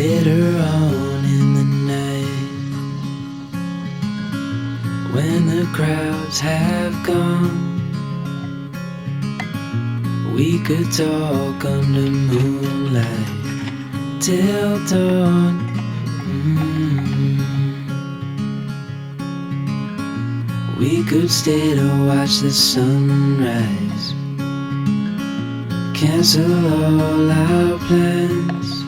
Later on in the night, when the crowds have gone, we could talk under moonlight till dawn. We could stay to watch the sunrise, cancel all our plans.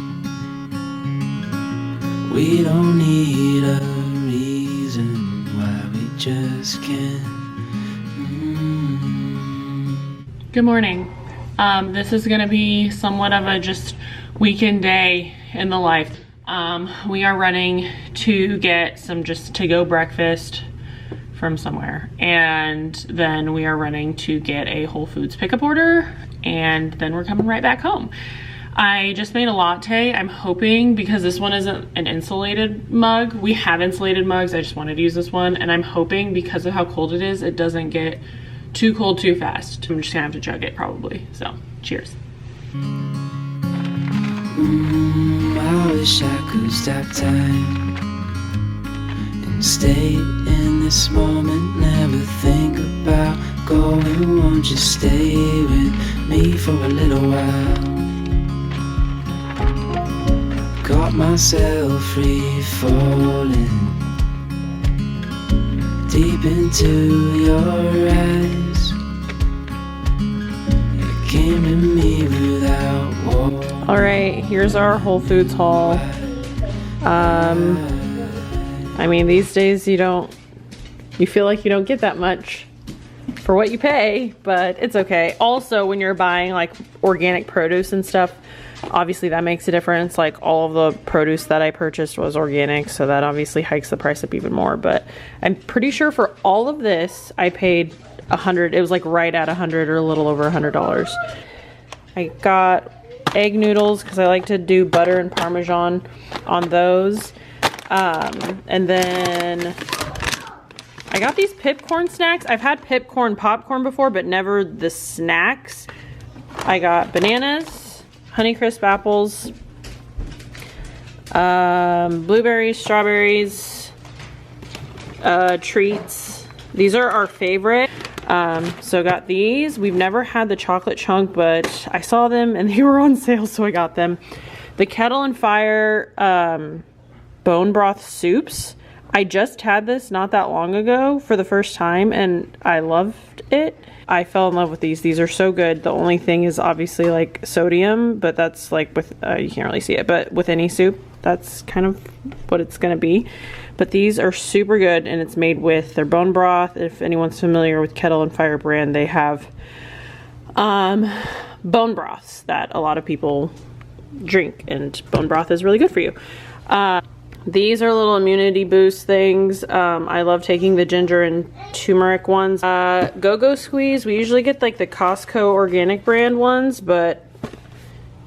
We don't need a reason why we just can't. Good morning. This is gonna be somewhat of a just weekend day in the life. We are running to get some just to-go breakfast from somewhere, and then we are running to get a Whole Foods pickup order, and then we're coming right back home. I just made a latte. I'm hoping, because this one isn't an insulated mug, we have insulated mugs, I just wanted to use this one, and I'm hoping because of how cold it is, it doesn't get too cold too fast. I'm just gonna have to chug it probably. So cheers. I wish I could stop time and stay in this moment, never think about going. Won't you stay with me for a little while? Got myself free falling deep into your eyes. You came to me without war. All right, here's our Whole Foods haul. I mean, these days you feel like you don't get that much for what you pay, but it's okay. Also, when you're buying like organic produce and stuff, obviously that makes a difference. Like all of the produce that I purchased was organic, so that obviously hikes the price up even more. But I'm pretty sure for all of this, I paid $100. It was like right at $100 or a little over $100. I got egg noodles because I like to do butter and Parmesan on those. And then I got these Pipcorn snacks. I've had Pipcorn popcorn before, but never the snacks. I got bananas, Honeycrisp apples, blueberries, strawberries, treats. These are our favorite. So got these. We've never had the chocolate chunk, but I saw them and they were on sale, so I got them. The Kettle and Fire bone broth soups. I just had this not that long ago for the first time and I loved it. I fell in love with these. These are so good. The only thing is obviously like sodium, but that's like with, you can't really see it, but with any soup, that's kind of what it's gonna be. But these are super good and it's made with their bone broth. If anyone's familiar with Kettle and Fire brand, they have bone broths that a lot of people drink, and bone broth is really good for you. These are little immunity boost things. I love taking the ginger and turmeric ones. Go-Go Squeeze, we usually get like the Costco organic brand ones, but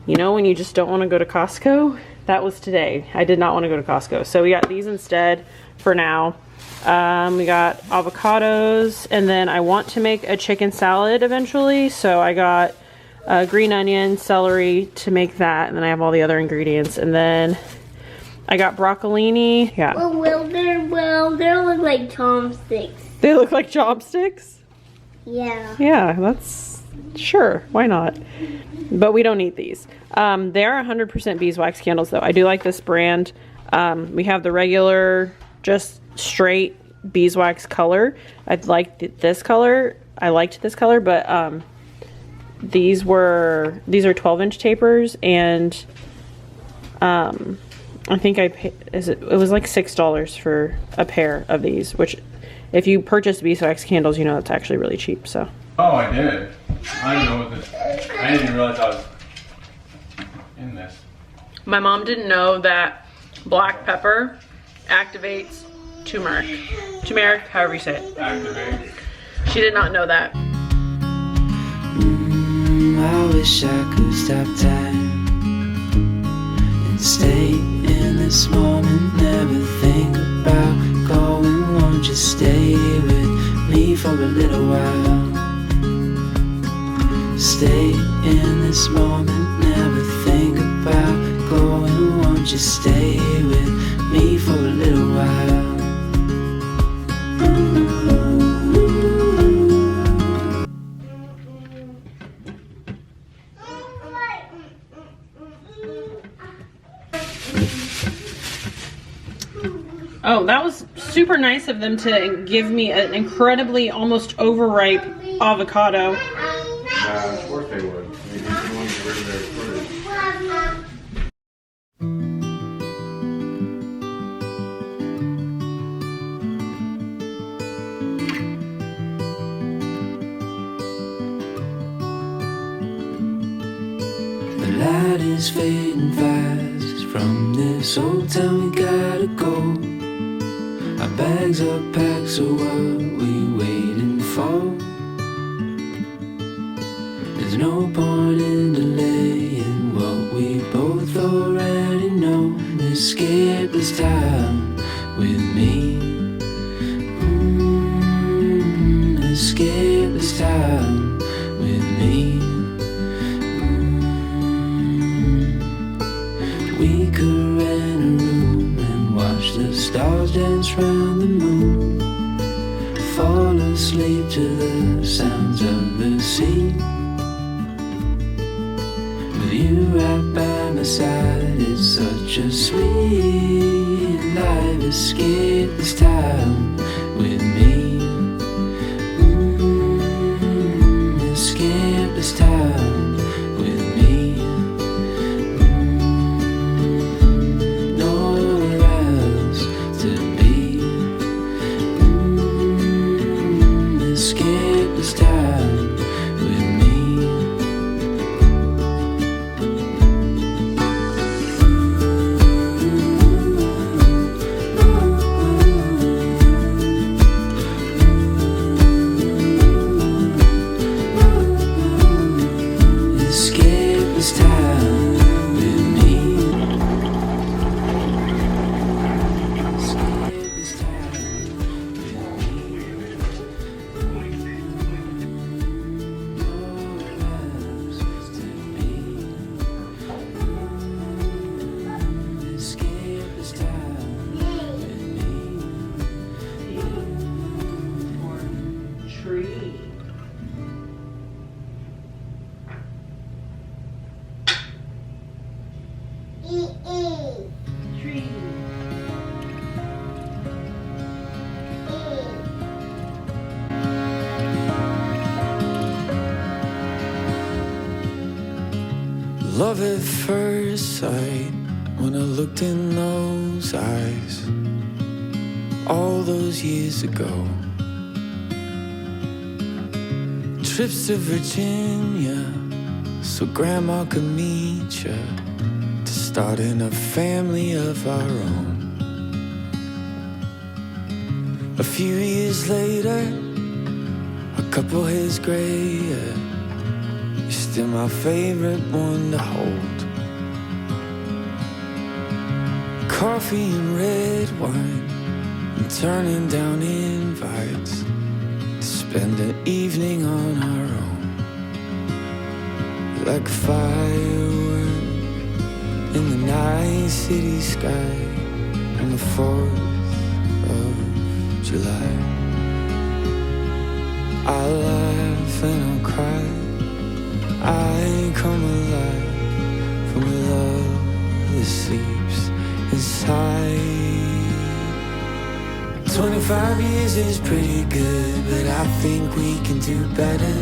you know when you just don't want to go to Costco? That was today. I did not want to go to Costco. So we got these instead for now. We got avocados, and then I want to make a chicken salad eventually. So I got green onion, celery to make that, and then I have all the other ingredients. And then I got broccolini. Yeah. Well, they look like chopsticks. They look like chopsticks? Yeah. Yeah, that's sure. Why not? But we don't need these. They are 100% beeswax candles though. I do like this brand. We have the regular, just straight beeswax color. I'd like this color. I liked this color, but these are 12-inch tapers, and I think I paid, it was like $6 for a pair of these, which if you purchase beeswax candles, you know it's actually really cheap. So. Oh, I did. I didn't know what this. I didn't even realize I was in this. My mom didn't know that black pepper activates turmeric. Turmeric, however you say it. Activate. She did not know that. I wish I could stop time and stay in this moment, never think about going. Won't you stay with me for a little while? Stay in this moment, never think about going. Won't won't you stay with me for a little while? Oh, that was super nice of them to give me an incredibly almost overripe avocado. Yeah, of course they would. They didn't want to get rid of their fruit. The light is fading fast. From this old town we gotta go. Our bags are packed, so what we waiting for? There's no point in delaying what we both already know. Escape this time with me. Escape this time with me. We could rent a room and watch the stars dance round the moon. Fall asleep to the sounds of the sea. With you right by my side, it's such a sweet life. Escape this time with me. Escape this time with me. Nowhere else to be. Escape this time with me. Escape this time with me. Escape this time with me. Nowhere else to be. Escape this time with me. Tree. Tree. Love at first sight, when I looked in those eyes, all those years ago. Trips to Virginia, so Grandma could meet ya, to starting a family of our own. A few years later, a couple hairs grayer, you're still my favorite one to hold. Coffee and red wine, and turning down invites to spend the evening on our own. Like a firework in the night city sky on the 4th of July. I'll laugh and I'll cry, I come alive from a love that sleeps inside. 25 years is pretty good, but I think we can do better.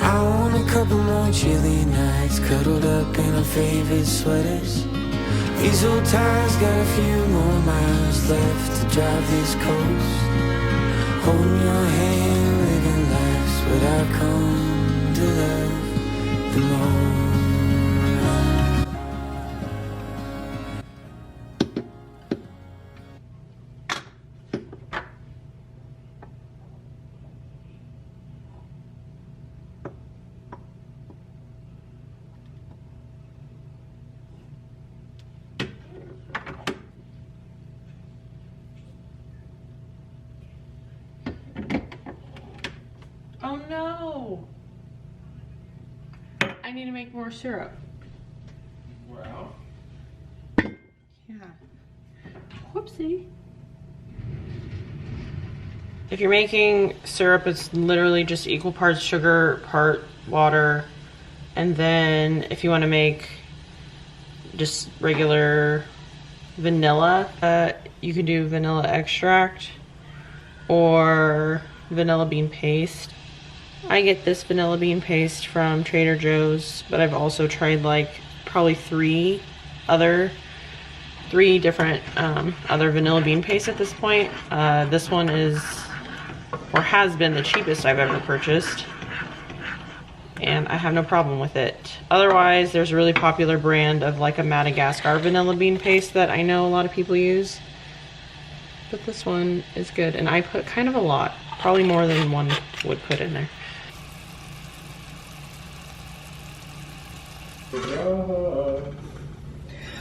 I want a couple more chilly nights, cuddled up in our favorite sweaters. These old tires got a few more miles left to drive this coast. Holding your hand, living lives what I've come to love the most. Oh no! I need to make more syrup. Well, Yeah. Whoopsie. If you're making syrup, it's literally just equal parts sugar, part water. And then if you want to make just regular vanilla, you can do vanilla extract or vanilla bean paste. I get this vanilla bean paste from Trader Joe's, but I've also tried like probably three different other vanilla bean paste at this point. This one is, or has been, the cheapest I've ever purchased, and I have no problem with it. Otherwise, there's a really popular brand of like a Madagascar vanilla bean paste that I know a lot of people use, but this one is good, and I put kind of a lot, probably more than one would put in there.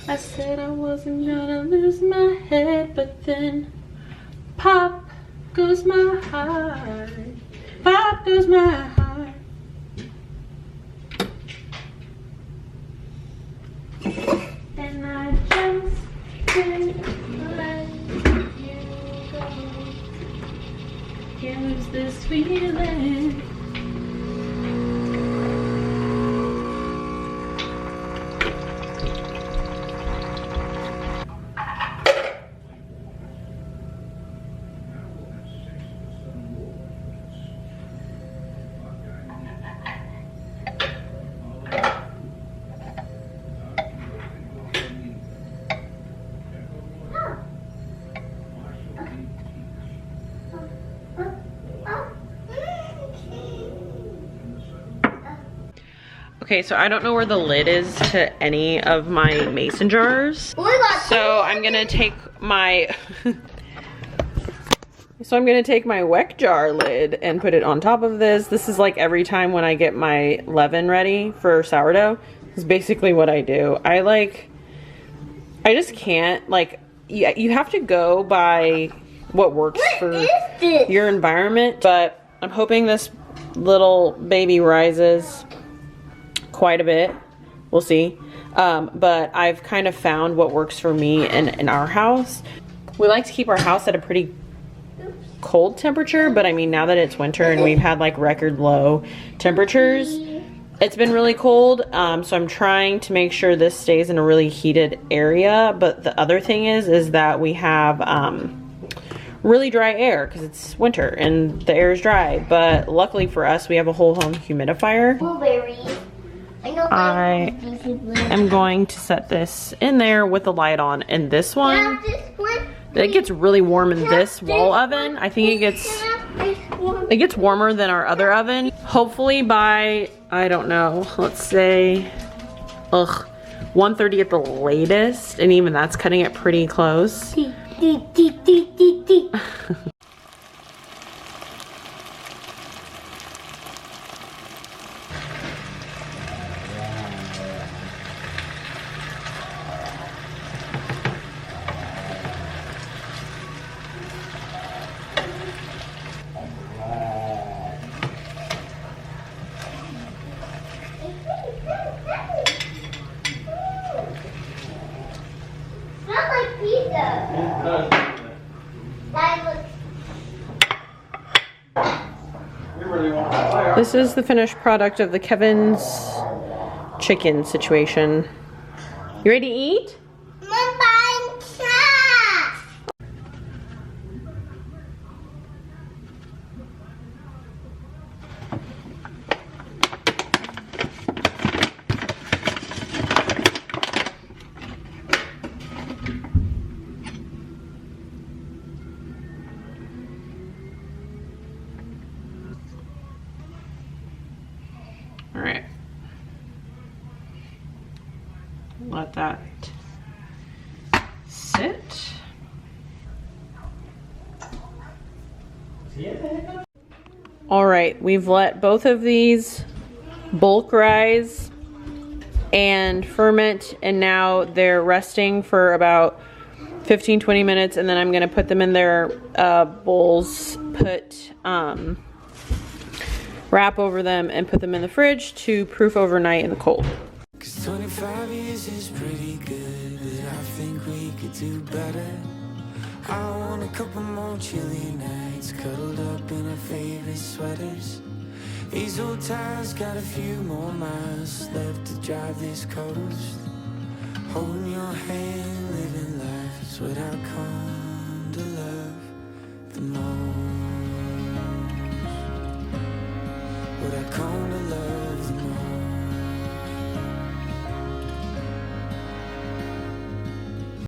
I said I wasn't gonna lose my head, but then pop goes my heart, pop goes my heart. And I just can't let you go. Can't lose this feeling. Okay, so I don't know where the lid is to any of my mason jars. So I'm gonna take my WEC jar lid and put it on top of this. This is like every time when I get my leaven ready for sourdough. This is basically what I do. I just can't, like, you have to go by what works for your environment, but I'm hoping this little baby rises quite a bit. We'll see. But I've kind of found what works for me in our house. We like to keep our house at a pretty cold temperature, but I mean, now that it's winter and we've had like record low temperatures, it's been really cold. So I'm trying to make sure this stays in a really heated area. But the other thing is that we have really dry air because it's winter and the air is dry. But luckily for us, we have a whole home humidifier. Blueberries. I am going to set this in there with the light on, and this one, it gets really warm in this wall oven. I think it gets warmer than our other oven. Hopefully by, I don't know, let's say 1:30 at the latest, and even that's cutting it pretty close. This is the finished product of the Kevin's chicken situation. You ready to eat? All right. Let that sit. All right, we've let both of these bulk rise and ferment, and now they're resting for about 15-20 minutes, and then I'm gonna put them in their bowls, put wrap over them, and put them in the fridge to proof overnight in the cold. 'Cause 25 years is pretty good, but I think we could do better. I want a couple more chilly nights, cuddled up in our favorite sweaters. These old tires got a few more miles left to drive this coast. Holding your hand, living life is what I come to love the most. What I come to love